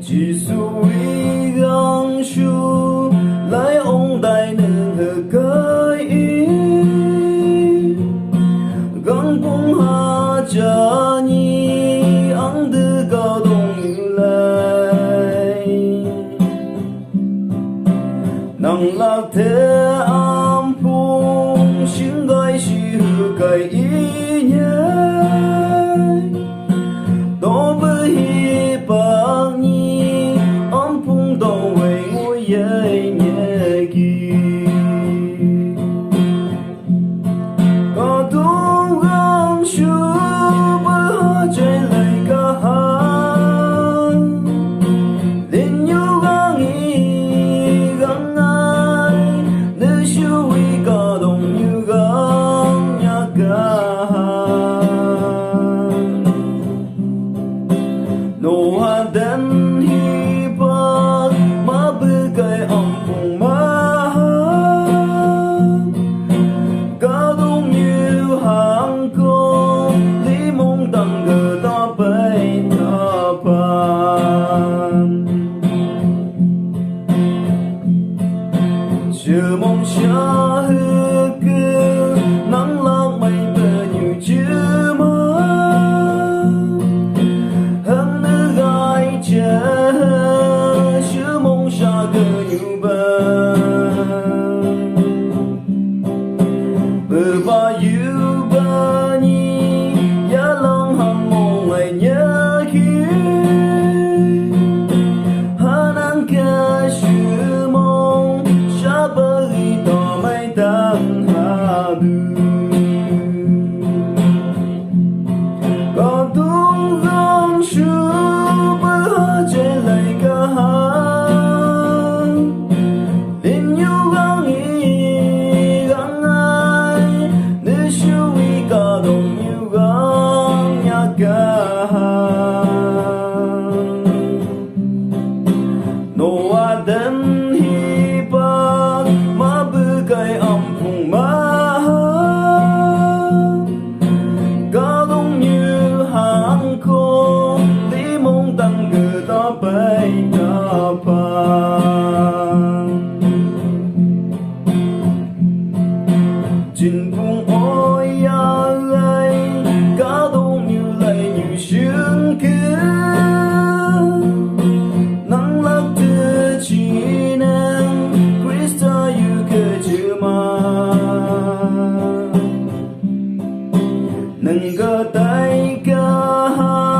chỉ suy gắng chu lấy ông đại nên hờ cái ý gắng cũng ha cha nhi ăn tư cao đông lại nang lạc thế am phung xin gai si hư cái ý nhé đó với hi bang nhi am phung đâu về ngôi ye nhé kỳ có tu gắng chu bơ chạy lại cả hàng lên nhau gắng ý gắng ai nơi siêu ý cả đồng như gắng nhà cả no ha den hi ba ma bư cái ông phùng ma cả đông như hàng cô lý mong đằng gờ ta bay ta pan chưa mong xa hư cứ nắng lạc mây bờ như chưa mơ hân nữ gai chờ chưa mong xa cơ như bờ bờ ba yêu ba nhi giá lòng hằng mong ngày nhớ khi hà năng ca chưa mong xa bờ đi tỏ mây tăng hà đưa có tung gắng chu bơ chạy lại cả hàng lên nhau gắng ý gắng ai nơi siêu ý cả đồng như gắng nhà cả no a den hi ba ma bư cái âm phùng ma cả đông như hàng cô lý mong tăng gờ ta bay ta pan chính cùng ôi ya lại cả đông như lại như sương kia nắng lạc từ chỉ nên Krista yêu cơ chưa mà nâng cơ tay ca